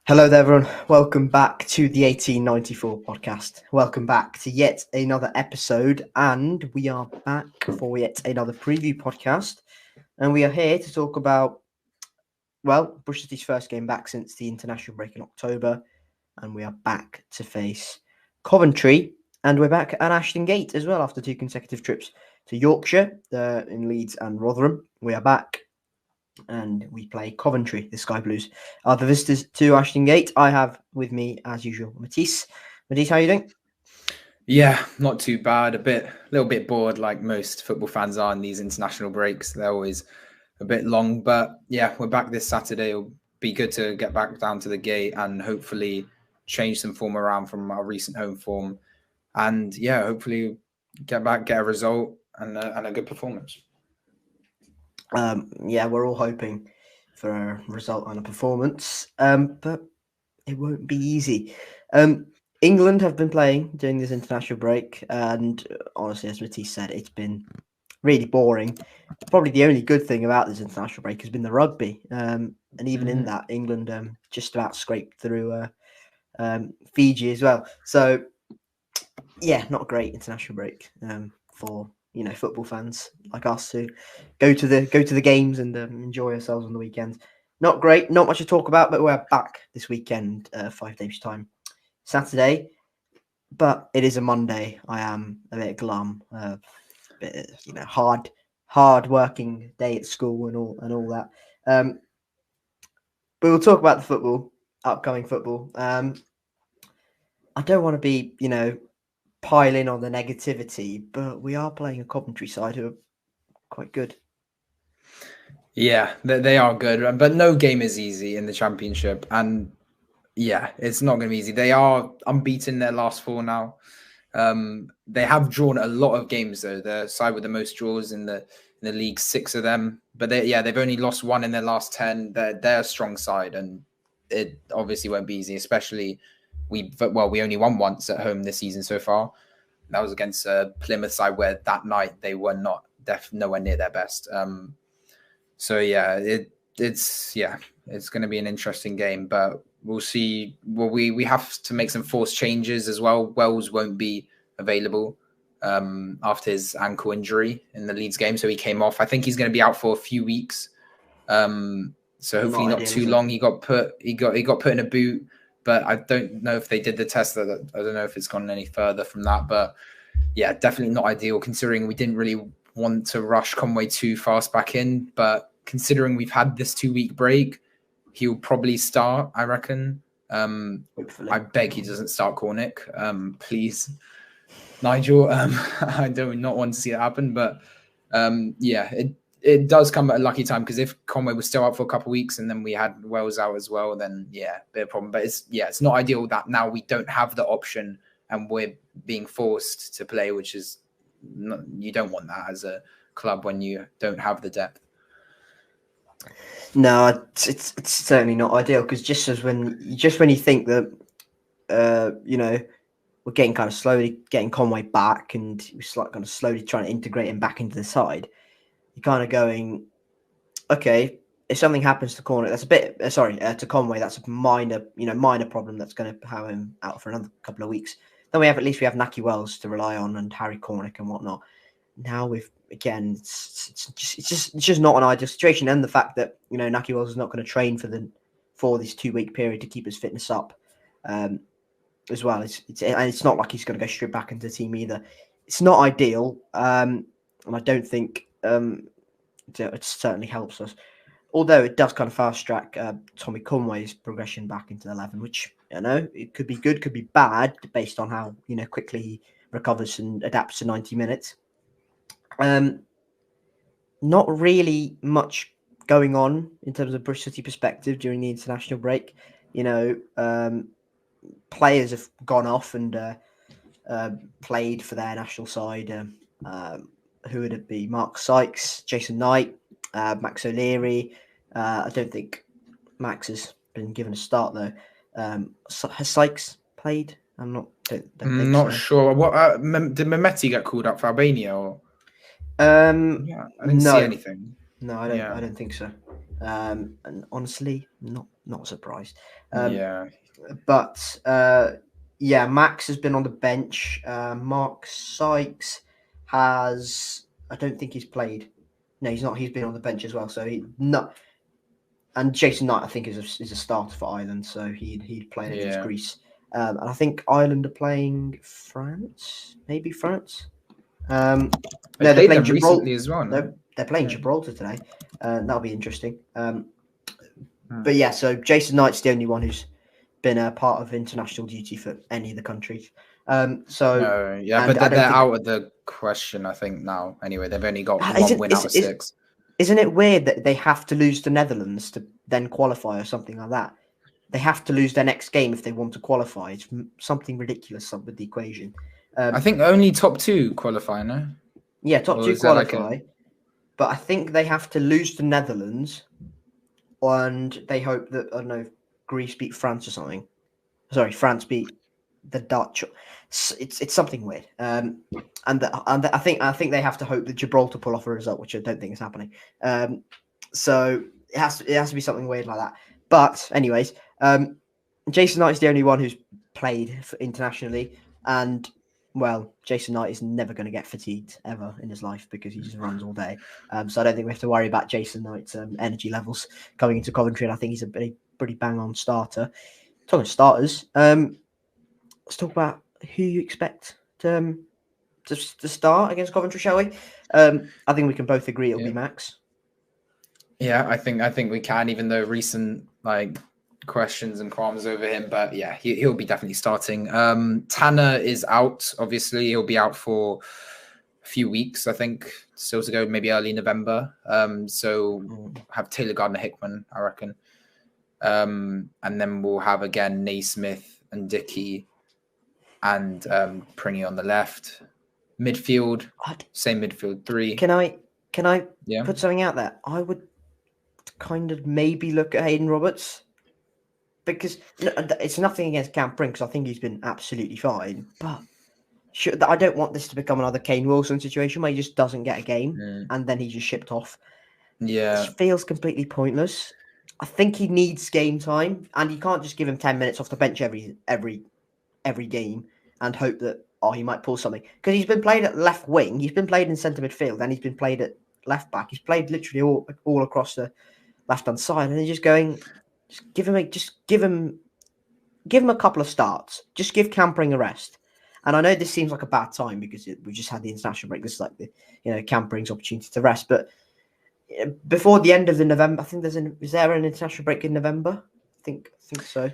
Hello there, everyone. Welcome back to the 1894 podcast. Welcome back to yet another episode, and we are back for yet another preview podcast. And we are here to talk about, Bristol City's first game back since the international break in October, and we are back to face Coventry, and we're back at Ashton Gate as well after two consecutive trips to Yorkshire in Leeds and Rotherham. We are back. And we play Coventry, the Sky Blues. Are the visitors to Ashton Gate? I have with me, as usual, Matiss. Matiss, how are you doing? Yeah, not too bad. A little bit bored, like most football fans are in these international breaks. They're always a bit long, but yeah, we're back this Saturday. It'll be good to get back down to the gate and hopefully change some form around from our recent home form. And yeah, hopefully get a result and a good performance. We're all hoping for a result and a performance, but it won't be easy. England have been playing during this international break, and honestly, as Matisse said, it's been really boring. Probably the only good thing about this international break has been the rugby, and even in that, England just about scraped through Fiji as well. So, yeah, not a great international break for football fans like us who go to the games and enjoy ourselves on the weekends. Not great, not much to talk about, but we're back this weekend, 5 days time, Saturday. But it is a Monday. I am a bit glum, hard working day at school and all that. But we'll talk about the football, upcoming football. I don't want to be, pile in on the negativity, but we are playing a Coventry side who are quite good. Yeah, they are good, but no game is easy in the Championship. And yeah, it's not going to be easy. They are unbeaten in their last four now. They have drawn a lot of games though. The side with the most draws in the league, 6 of them. But they've only lost 1 in their last 10. They're a strong side, and it obviously won't be easy. Especially we only won once at home this season so far. That was against a Plymouth side where that night they were nowhere near their best. So yeah, it's going to be an interesting game, but we'll see. Well, we have to make some forced changes as well. Wells won't be available after his ankle injury in the Leeds game, so he came off. I think he's going to be out for a few weeks. So hopefully not too long. He got put in a boot, but I don't know if they did the test. I don't know if it's gone any further from that, but yeah, definitely not ideal considering we didn't really want to rush Conway too fast back in, but considering we've had this 2-week break, he'll probably start, I reckon. I beg he doesn't start Cornick, please, Nigel. I do not want to see that happen, but it does come at a lucky time, because if Conway was still out for a couple of weeks and then we had Wells out as well, then yeah, bit of a problem. But it's not ideal that now we don't have the option and we're being forced to play, which is you don't want that as a club when you don't have the depth. No, it's certainly not ideal, because just when you think that we're getting kind of slowly getting Conway back and we're kind of slowly trying to integrate him back into the side, you're kind of going, okay, if something happens to Cornick, that's a bit to Conway, that's a minor problem that's going to have him out for another couple of weeks. Then we have Nahki Wells to rely on and Harry Cornick and whatnot. Now it's just not an ideal situation, and the fact that Nahki Wells is not going to train for this 2-week period to keep his fitness up, as well. It's not like he's going to go straight back into the team either. It's not ideal, and I don't think it certainly helps us. Although it does kind of fast track Tommy Conway's progression back into the 11, which it could be good, could be bad, based on how quickly he recovers and adapts to 90 minutes. Not really much going on in terms of Bristol City perspective during the international break. Players have gone off and played for their national side. Who would it be? Mark Sykes, Jason Knight, Max O'Leary. I don't think Max has been given a start though. Has Sykes played? I'm not. I'm not sure. What did Mehmeti get called up for Albania? Or I didn't see anything. No, I don't think so. And honestly, not not surprised. But Max has been on the bench. Mark Sykes has. I don't think he's played. No, he's not. He's been on the bench as well. So he not. And Jason Knight, I think, is a starter for Ireland. So he'd played against Greece. And I think Ireland are playing France. Maybe France. No, they're playing Gibraltar recently as well. No? They're playing Gibraltar today. That'll be interesting. But yeah, so Jason Knight's the only one who's been a part of international duty for any of the countries. But they're out of the question, I think, now. Anyway, they've only got one win out of 6. Isn't it weird that they have to lose to Netherlands to then qualify or something like that? They have to lose their next game if they want to qualify. It's something ridiculous with the equation. I think only top 2 qualify, no? Yeah, top 2 qualify. But I think they have to lose to Netherlands, and they hope that, I don't know, Greece beat France or something. Sorry, France beat the Dutch. It's something weird. And I think they have to hope that Gibraltar pull off a result, which I don't think is happening. So it has to be something weird like that. But anyways, Jason Knight is the only one who's played internationally, and well, Jason Knight is never going to get fatigued ever in his life because he just runs all day. So I don't think we have to worry about Jason Knight's energy levels coming into Coventry, and I think he's a pretty bang-on starter. Talking of starters, let's talk about who you expect to start against Coventry, shall we? I think we can both agree it'll be Max. Yeah, I think we can, even though recent questions and qualms over him, but yeah, he'll be definitely starting. Tanner is out, obviously. He'll be out for a few weeks, I think, still to go, maybe early November. So have Taylor Gardner-Hickman, I reckon. And then we'll have again Naismith and Dickey and Pringy on the left. Midfield, same midfield 3. Can I put something out there? I would kind of maybe look at Hayden Roberts, because it's nothing against Cam Pring, because I think he's been absolutely fine. But I don't want this to become another Kane Wilson situation where he just doesn't get a game and then he's just shipped off. Yeah, it feels completely pointless. I think he needs game time, and you can't just give him 10 minutes off the bench every game and hope that he might pull something, because he's been played at left wing, he's been played in centre midfield, and he's been played at left back. He's played literally all across the left hand side, and they're just going, give him a couple of starts. Just give Campering a rest. And I know this seems like a bad time because we just had the international break. This is like the Campering's opportunity to rest, but before the end of the November, I think is there an international break in November? I think so.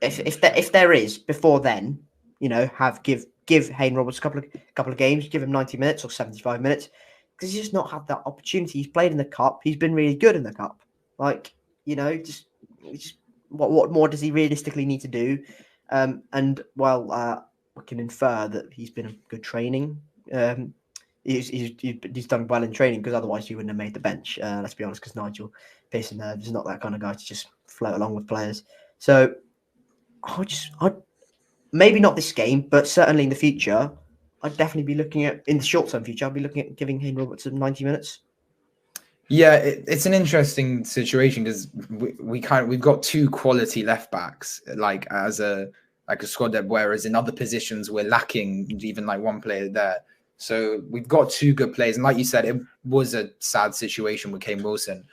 If there is before then, give Hayden Roberts a couple of games, give him 90 minutes or 75 minutes, because he's just not had that opportunity. He's played in the cup. He's been really good in the cup. Just what more does he realistically need to do? We can infer that he's been a good training. He's done well in training, because otherwise he wouldn't have made the bench. Let's be honest, because Nigel Pearson is not that kind of guy to just float along with players. So I'd maybe not this game, but certainly in the future, I'd definitely be looking at, in the short term future, I'd be looking at giving Hayden Roberts 90 minutes. Yeah, it's an interesting situation, because we've got 2 quality left backs, as a squad depth, whereas in other positions we're lacking even one player there. So we've got 2 good players, and like you said, it was a sad situation with Kane Wilson.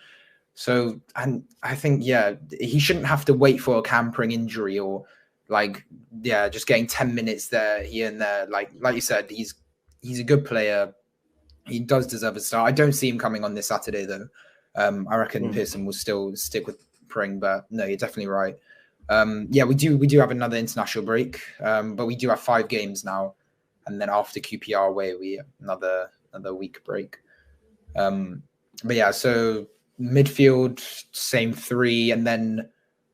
So, and I think he shouldn't have to wait for a Campering injury or just getting 10 minutes there, here and there. Like you said, he's a good player. He does deserve a start. I don't see him coming on this Saturday, though. I reckon Pearson will still stick with Pring, but no, you're definitely right. We do have another international break, but we do have 5 games now, and then after QPR away, we have another week break. So midfield, same 3, and then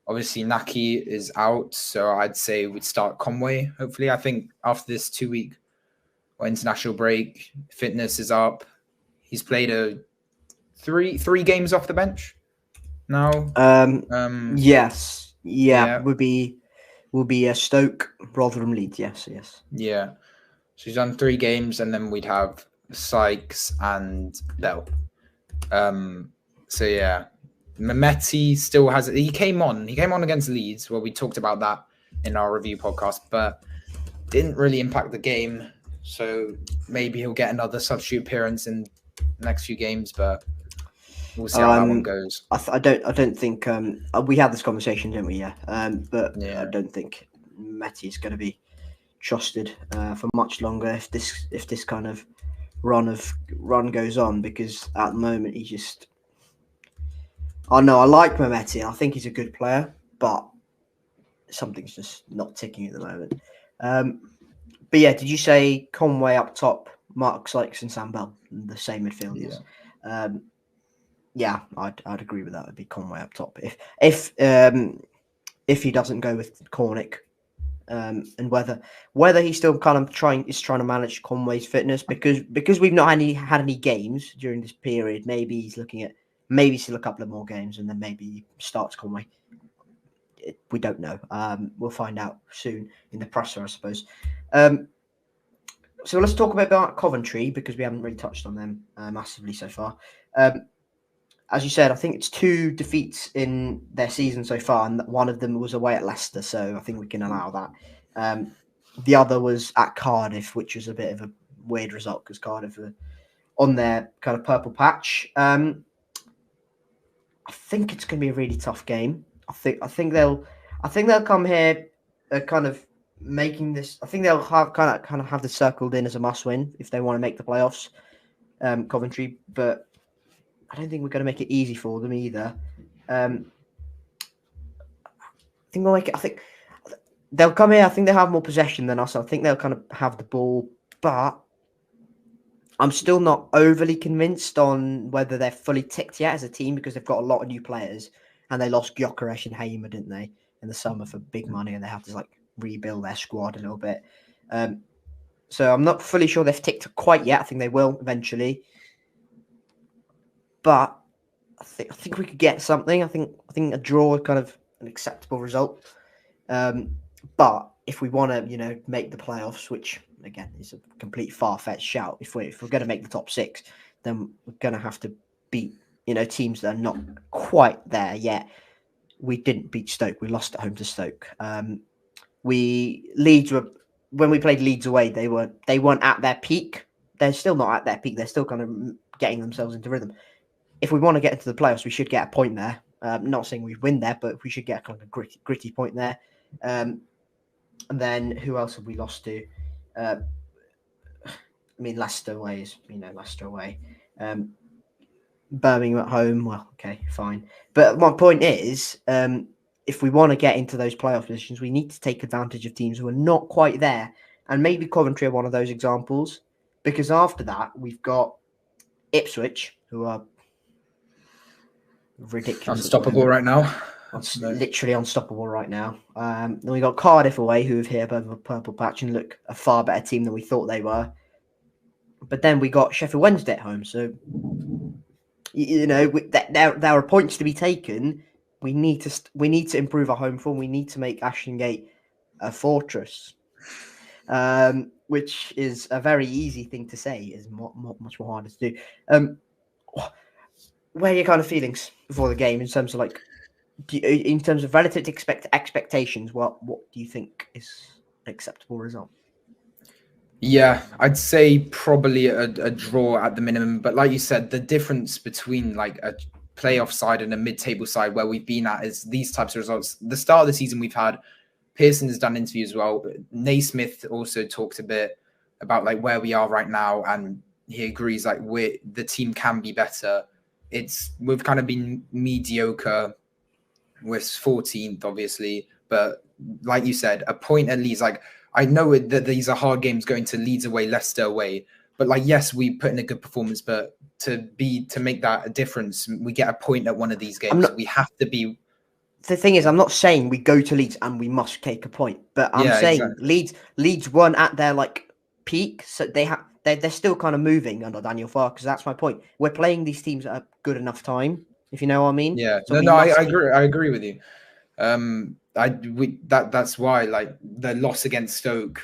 obviously Naki is out, so I'd say we'd start Conway. Hopefully, I think after this 2-week international break, fitness is up. He's played three games off the bench now. Yes, would be a Stoke, Rotherham, Leeds. Yes. Yeah, so he's done 3 games, and then we'd have Sykes and Bell. Mehmeti still has. He came on against Leeds. Well, we talked about that in our review podcast, but didn't really impact the game. So maybe he'll get another substitute appearance in the next few games, but we'll see how that one goes. I don't think we had this conversation, didn't we? Yeah. But Yeah. I don't think Mehmeti is going to be trusted for much longer if this kind of run goes on, because at the moment he just. I know I like Mehmeti. I think he's a good player, but something's just not ticking at the moment. But yeah, did you say Conway up top, Mark Sykes and Sam Bell, the same midfielders? Yeah, I'd agree with that. It'd be Conway up top if he doesn't go with Cornick, and whether he's still kind of trying to manage Conway's fitness, because we've not had any games during this period. Maybe he's looking at still a couple of more games, and then maybe he starts Conway. We don't know. We'll find out soon in the presser, I suppose. So let's talk about Coventry, because we haven't really touched on them massively so far. As you said, I think it's 2 defeats in their season so far, and one of them was away at Leicester, so I think we can allow that. The other was at Cardiff, which was a bit of a weird result because Cardiff were on their kind of purple patch. I think it's going to be a really tough game. I think they'll come here kind of making this. I think they'll have kind of have this circled in as a must win if they want to make the playoffs. Coventry, but I don't think we're going to make it easy for them either. I think they'll come here. I think they have more possession than us. I think they'll kind of have the ball, but I'm still not overly convinced on whether they're fully ticked yet as a team, because they've got a lot of new players, and they lost Gyökeres and Hamer, didn't they, in the summer for big money, and they have to rebuild their squad a little bit. So I'm not fully sure they've ticked quite yet. I think they will eventually, but I think we could get something. I think a draw is kind of an acceptable result. But if we want to, make the playoffs, which again is a complete far-fetched shout, if we're going to make the top 6, then we're going to have to beat teams that are not quite there yet. We didn't beat Stoke. We lost at home to Stoke. When we played Leeds away, they weren't at their peak. They're still not at their peak. They're still kind of getting themselves into rhythm. If we want to get into the playoffs, we should get a point there. Not saying we win there, but we should get kind of a gritty point there. And then who else have we lost to? Leicester away is Leicester away. Birmingham at home. Well, okay, fine. But my point is, if we want to get into those playoff positions, we need to take advantage of teams who are not quite there, and maybe Coventry are one of those examples. Because after that, we've got Ipswich, who are ridiculous, unstoppable right now. Literally unstoppable right now. Then we got Cardiff away, who have hit above the purple patch and look a far better team than we thought they were. But then we got Sheffield Wednesday at home, so there are points to be taken. We need to improve our home form. We need to make Ashton Gate a fortress, which is a very easy thing to say. Is much more harder to do. Where are your kind of feelings before the game in terms of in terms of relative expectations? What do you think is an acceptable result? Yeah, I'd say probably a draw at the minimum. But like you said, the difference between a playoff side and a mid-table side where we've been at is these types of results. The start of the season we've had, Pearson has done interviews as well. Naismith also talked a bit about where we are right now, and he agrees the team can be better. We've kind of been mediocre. We're 14th, obviously, but like you said, a point at least. I know that these are hard games going to Leeds away, Leicester away, but yes, we put in a good performance, but to make that a difference, we get a point at one of these games. We have to be. The thing is, I'm not saying we go to Leeds and we must take a point, but I'm saying exactly. Leeds weren't at their peak, so they're still kind of moving under Daniel Farr, because that's my point. We're playing these teams at a good enough time, if you know what I mean. Yeah, so I agree. I agree with you. That's why the loss against Stoke,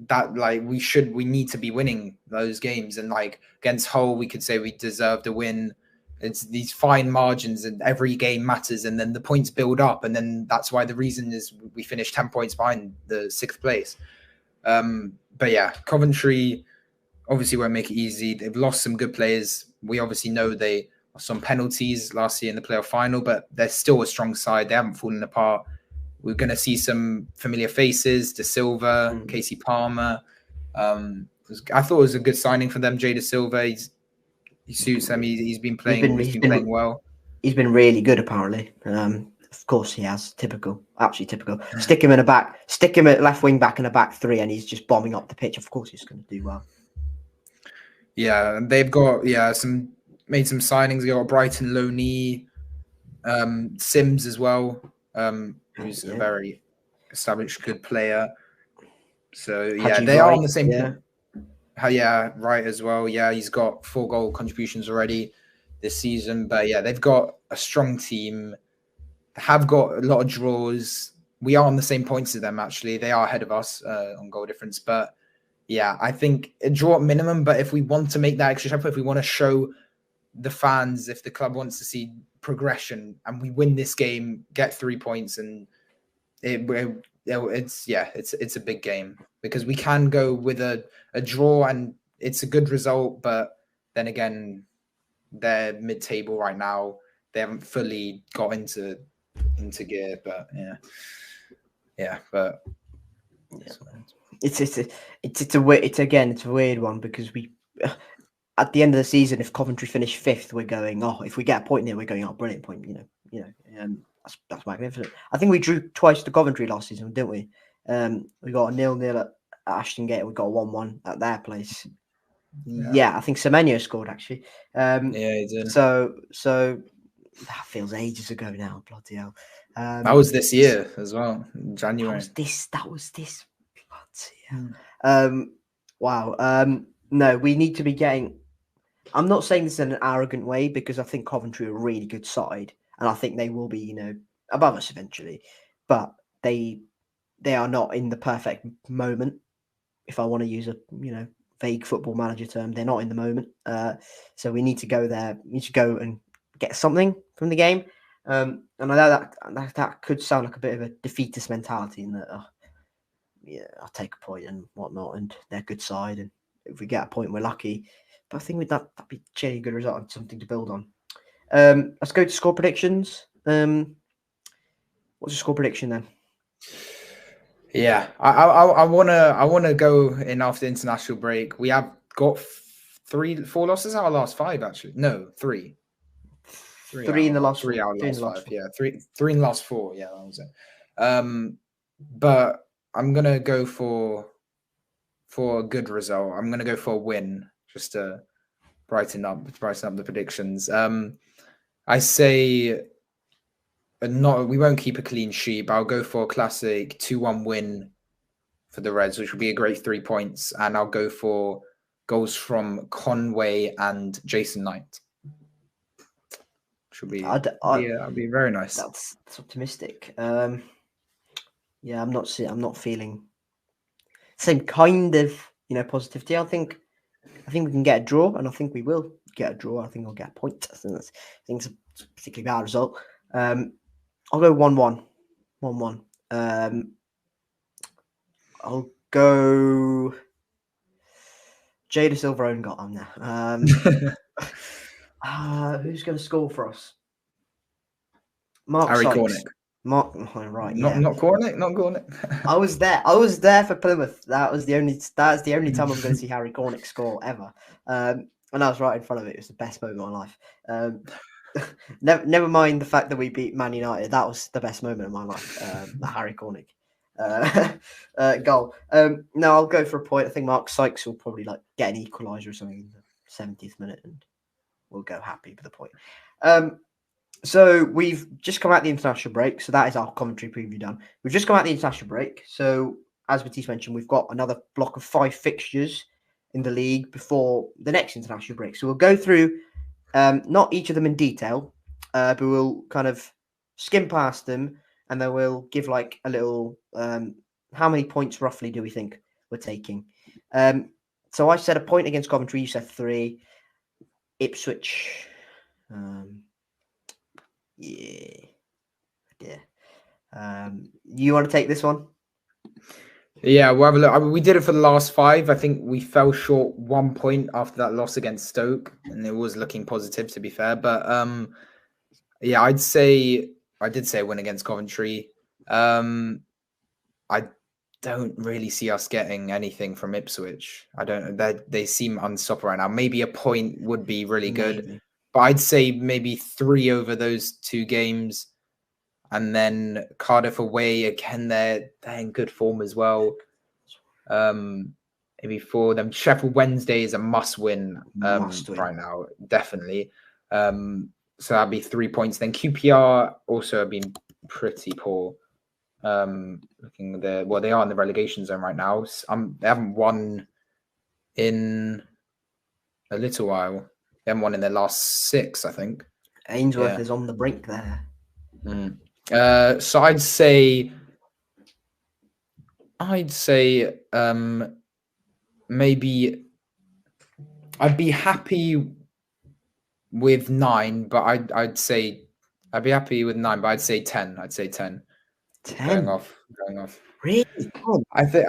that we need to be winning those games, and against Hull we could say we deserved a win. It's these fine margins, and every game matters, and then the points build up, and then that's why the reason is we finished 10 points behind the 6th place. But yeah, Coventry obviously won't make it easy. They've lost some good players. We obviously know they lost some penalties last year in the playoff final, but they're still a strong side. They haven't fallen apart. We're going to see some familiar faces: De Silva, Casey Palmer. I thought it was a good signing for them. Jay De Silva, he suits them. He's been playing. He's been playing well. He's been really good, apparently. Of course, he has. Typical, absolutely typical. Stick him at left wing back in a back three, and he's just bombing up the pitch. Of course, he's going to do well. Yeah, they've got made some signings. They got Brighton loanee, Sims as well, who's a very established good player. So they are on the same. Right as well. Yeah, he's got 4 goal contributions already this season. But yeah, they've got a strong team. They have got a lot of draws. We are on the same points as them, actually. They are ahead of us on goal difference. But yeah, I think a draw at minimum. But if we want to make that extra step, if we want to show the fans, if the club wants to see progression, and we win this game, get 3 points, and it's a big game, because we can go with a draw and it's a good result, but then again, they're mid-table right now. They haven't fully got into gear, but it's a weird one, because we at the end of the season, if Coventry finish 5th, we're going, if we get a point here, we're going, brilliant point, that's magnificent. I think we drew twice to Coventry last season, didn't we? We got a 0-0 at Ashton Gate. We got a 1-1 at their place. I think Semenyo scored, actually. He did. So that feels ages ago now. Bloody hell. That was this year as well, in January. That was this. Bloody hell. Wow. No, we need to be getting. I'm not saying this in an arrogant way, because I think Coventry are a really good side, and I think they will be, above us eventually. But they are not in the perfect moment. If I want to use a vague football manager term, they're not in the moment. So we need to go there. We need to go and get something from the game. And I know that could sound like a bit of a defeatist mentality, in that I'll take a point and whatnot, and they're a good side, and if we get a point, we're lucky. But I think that'd be a good result and something to build on. Let's go to score predictions. What's your score prediction then? Yeah, I wanna go in after international break. We have got 4 losses out of the last 5, actually. No, 3. 3 in the last 3 out of the last 5. Yeah, 3 in the last 4. Yeah, that was it. But I'm gonna go for a good result. I'm gonna go for a win, just to brighten up the predictions. I say we won't keep a clean sheet, but I'll go for a classic 2-1 win for the Reds, which will be a great 3 points, and I'll go for goals from Conway and Jason Knight. Should be be very nice. That's optimistic. I'm not feeling same kind of positivity. I think we can get a draw, and I think we will get a draw. I think we'll get a point. I think it's a particularly bad result. I'll go 1-1. 1-1. I'll go Jay De Silva own got on there. Who's going to score for us? Mark Harry Sykes. Cornick. Mark, right? Not Cornick. Not Cornick. I was there for Plymouth. That's the only time I'm going to see Harry Cornick score ever. And I was right in front of it. It was the best moment of my life. Never mind the fact that we beat Man United. That was the best moment of my life. The Harry Cornick goal. No, I'll go for a point. I think Mark Sykes will probably get an equaliser or something in the 70th minute, and we'll go happy with the point. So we've just come out the international break. So that is our commentary preview done. We've just come out the international break. So as Matiss mentioned, we've got another block of 5 fixtures in the league before the next international break. So we'll go through not each of them in detail, but we'll kind of skim past them, and then we'll give a little how many points roughly do we think we're taking. So I said a point against Coventry. You said 3. Ipswich Yeah. You want to take this one? Yeah, we'll have a look. I mean, we did it for the last 5. I think we fell short 1 point after that loss against Stoke, and it was looking positive, to be fair. But yeah, I did say a win against Coventry. I don't really see us getting anything from Ipswich. I don't. They seem unstoppable right now. Maybe a point would be really good, but I'd say maybe 3 over those 2 games. And then Cardiff away again. They're in good form as well. Maybe 4 them. Sheffield Wednesday is a must win. Right now, definitely. So that'd be 3 points. Then QPR also have been pretty poor. Looking there, well, they are in the relegation zone right now. They haven't won in a little while. They haven't won in their last 6, I think. Ainsworth is on the brink there. So I'd say maybe I'd be happy with 9, but I'd say I'd be happy with 9, but I'd say 10. I'd say 10. 10. Going off. Really? I think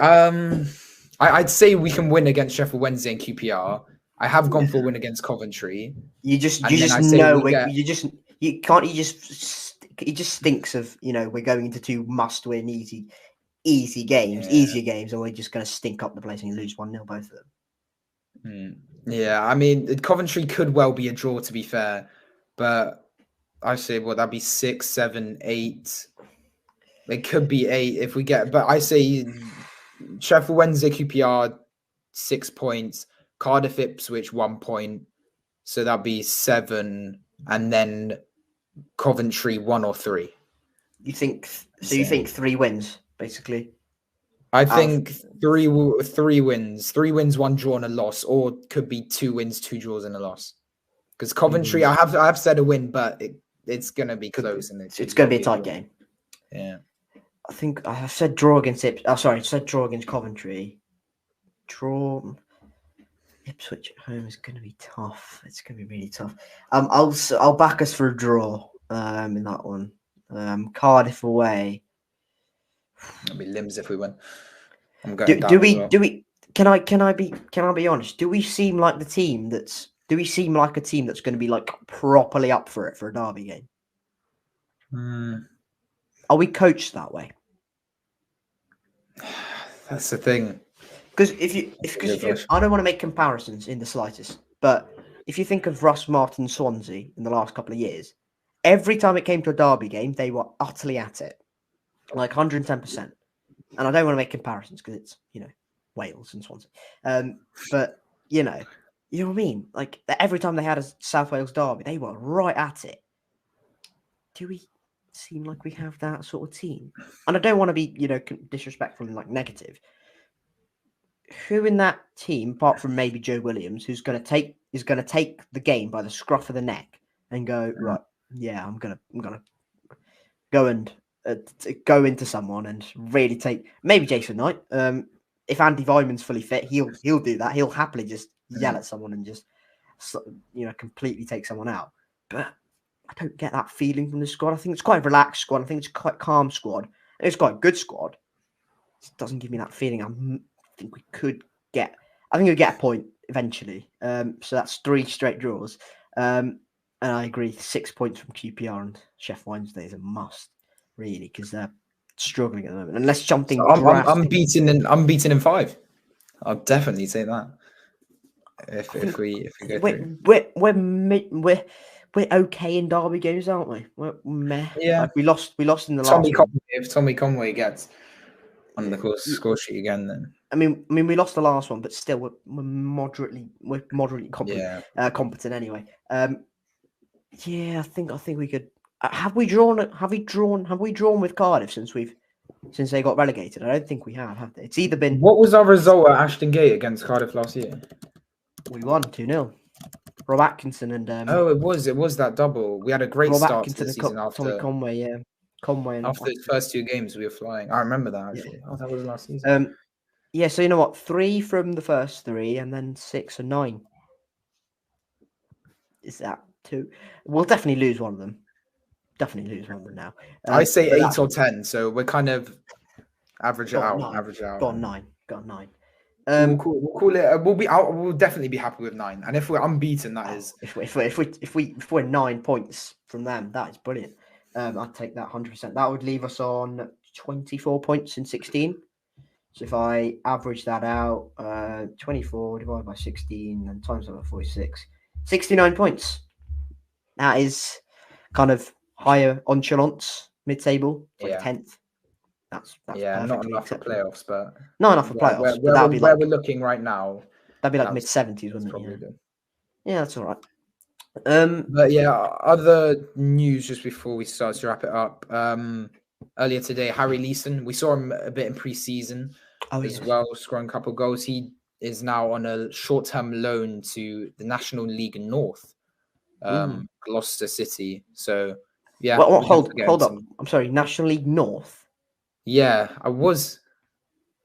I'd say we can win against Sheffield Wednesday and QPR. I have gone for a win against Coventry. It just stinks of, we're going into 2 must-win easier games, and we're just going to stink up the place and lose 1-0 both of them. Yeah, I mean, Coventry could well be a draw, to be fair, but I say, that'd be 6, 7, 8. It could be 8 if we get, but I say Sheffield Wednesday, QPR, 6 points, Cardiff, Ipswich, 1 point, so that'd be 7, and then Coventry 1 or 3. You think? So you think 3 wins, basically? I think 3 wins, 1 draw and a loss, or could be 2 wins, 2 draws and a loss. Because Coventry, I have said a win, but it's going to be close, and it's going to be a tight game. Yeah, I think I said draw against draw against Coventry. Draw Ipswich at home is going to be tough. It's going to be really tough. I'll back us for a draw. In that one. Cardiff away. It'll be limbs if we win. I'm going Can I be honest? Do we seem like a team that's going to be like properly up for it for a derby game? Are we coached that way? That's the thing. Because I don't want to make comparisons in the slightest, but if you think of Russ Martin Swansea in the last couple of years, every time it came to a derby game, they were utterly at it, like 110%. And I don't want to make comparisons because it's, Wales and Swansea. But, you know what I mean? Like, every time they had a South Wales derby, they were right at it. Do we seem like we have that sort of team? And I don't want to be, disrespectful and, negative. Who in that team, apart from maybe Joe Williams, is going to take the game by the scruff of the neck and go, right, yeah, I'm gonna go and go into someone and really take maybe Jason Knight. If Andy Vyman's fully fit, he'll do that. He'll happily just yell at someone and just completely take someone out. But I don't get that feeling from the squad. I think it's quite a relaxed squad. I think it's quite a calm squad. And it's quite a good squad. It doesn't give me that feeling. I think we get a point eventually. So that's 3 straight draws. And I agree, 6 points from QPR and Sheffield Wednesday is a must, really, because they're struggling at the moment. Unless something, I'm beaten in 5. I'll definitely say that. If we go through. We're okay in derby games, aren't we? We're meh. Yeah, we lost in the last one. If Tommy Conway gets on the score sheet again, then I mean, we lost the last one, but still, we're moderately competent. Yeah. Competent anyway. Yeah, I think we could. Have we drawn with Cardiff since they got relegated? I don't think we have they? It's either been. What was our result at Ashton Gate against Cardiff last year? We won 2-0. Rob Atkinson and it was that double. We had a great start to the season after Tommy Conway, yeah. Conway and after those first 2 games we were flying. I remember that actually. Yeah. Oh, that was last season. Yeah, so you know what? 3 from the first 3 and then 6 and 9. Is that 2. We'll definitely lose one of them. Definitely lose one of them now. I say but 8 or 10, so we're kind of average it out. 9. Average it out. Got 9. Got 9. We'll call it. We'll be out. We'll definitely be happy with 9. And if we're unbeaten, that is. If we're 9 points from them, that is brilliant. I'd take that 100%. That would leave us on 24 points in 16. So if I average that out, 24 divided by 16 and times that by 46, 69 points. That is kind of higher nonchalance mid-table, like 10th. That's not enough for playoffs, but not enough for playoffs. But that'd be where we're looking right now. That'd be like mid-70s, wouldn't it? Yeah. Good. Yeah, that's all right. But yeah, other news just before we start to wrap it up. Earlier today, Harry Leeson, we saw him a bit in pre-season as well, scoring a couple of goals. He is now on a short-term loan to the National League North, Gloucester City. So yeah, hold up. I'm sorry, National League North. Yeah, I was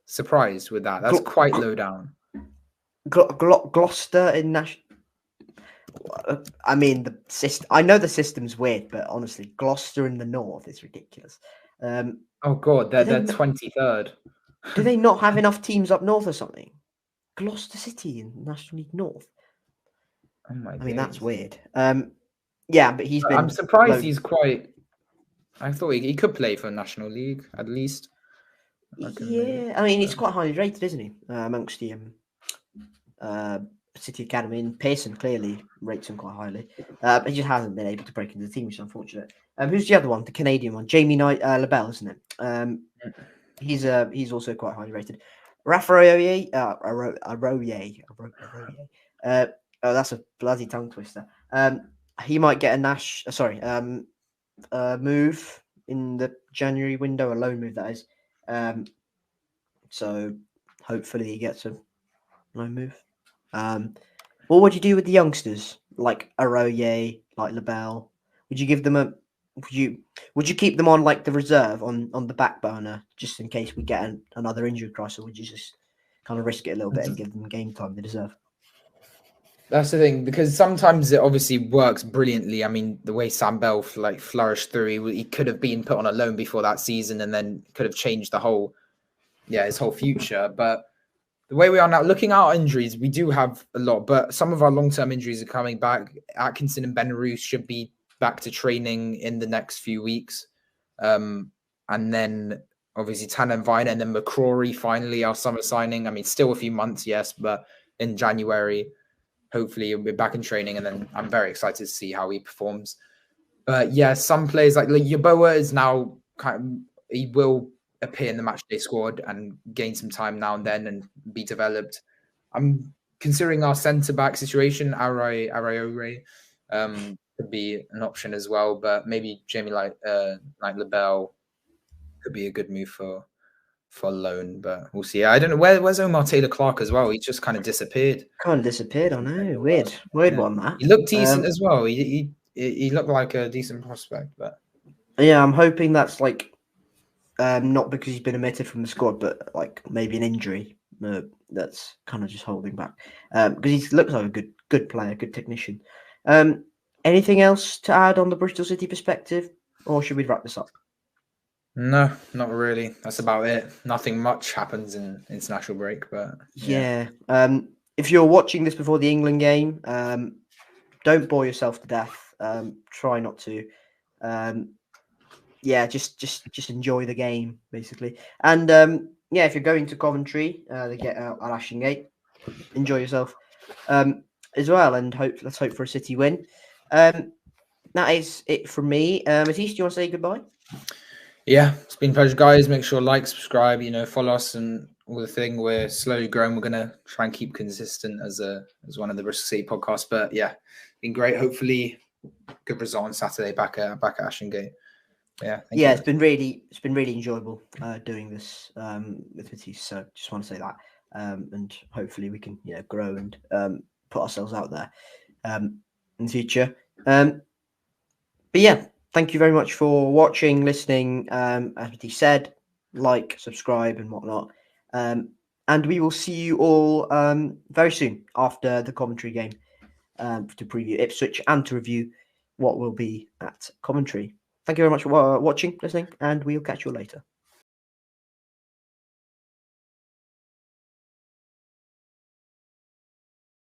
surprised with that. That's quite low down. Gloucester in National. I mean, the system. I know the system's weird, but honestly, Gloucester in the north is ridiculous. Oh god, they're 23rd. Do they not have enough teams up north or something? Gloucester City in National League North. Oh my! I mean, that's weird. Yeah, but he's been. I'm surprised he's quite. I thought he could play for National League at least. Yeah, I mean, he's quite highly rated, isn't he? Amongst the City Academy, and Pearson clearly rates him quite highly. But he just hasn't been able to break into the team, which is unfortunate. Who's the other one? The Canadian one, Jamie Knight LaBelle, isn't it? He's also quite highly rated. Rafa Aroye, oh, that's a bloody tongue twister. He might get a move in the January window, a loan move that is. So hopefully he gets a loan move. What would you do with the youngsters like Aroye, like LaBelle? Would you give them would you keep them on like the reserve on the back burner just in case we get another injury crisis, or would you just kind of risk it a little bit and give them game time they deserve? That's the thing, because sometimes it obviously works brilliantly. I mean, the way Sam Bell flourished through, he could have been put on a loan before that season and then could have changed his whole future. But the way we are now, looking at our injuries, we do have a lot, but some of our long-term injuries are coming back. Atkinson and Benarouz should be back to training in the next few weeks. And then obviously Tanner and Viner, and then McCrory, finally our summer signing. I mean, still a few months, yes, but in January, hopefully he'll be back in training, and then I'm very excited to see how he performs. But yeah, some players like Yeboah is now he will appear in the matchday squad and gain some time now and then and be developed. I'm considering our centre-back situation, Aroye, could be an option as well, but maybe Jamie like LaBelle could be a good move for loan, but we'll see. I don't know where's Omar Taylor Clark as well. He just kind of disappeared. I know. Weird one that. He looked decent as well. He looked like a decent prospect, but yeah, I'm hoping that's like not because he's been omitted from the squad, but like maybe an injury that's kind of just holding back. Because he looks like a good player, good technician. Anything else to add on the Bristol City perspective, or should we wrap this up? No, not really. That's about it. Nothing much happens in international break, but yeah. If you're watching this before the England game, don't bore yourself to death. Try not to. Yeah, just enjoy the game basically. And yeah, if you're going to Coventry, they get out at Ashton Gate. Enjoy yourself as well, and let's hope for a City win. That is it from me. Matiss, do you want to say goodbye? Yeah, it's been a pleasure, guys. Make sure like, subscribe, follow us and all the thing. We're slowly growing. We're gonna try and keep consistent as one of the Bristol City podcasts. But yeah, been great. Hopefully, good result on Saturday back at Ashton Gate. Yeah, it's been really enjoyable doing this with Matiss. So just want to say that, and hopefully we can grow and put ourselves out there in the future. But yeah. Thank you very much for watching, listening. As Matiss said, like, subscribe, and whatnot. And we will see you all very soon after the Coventry game. to preview Ipswich and to review what will be at Coventry. Thank you very much for watching, listening, and we'll catch you later.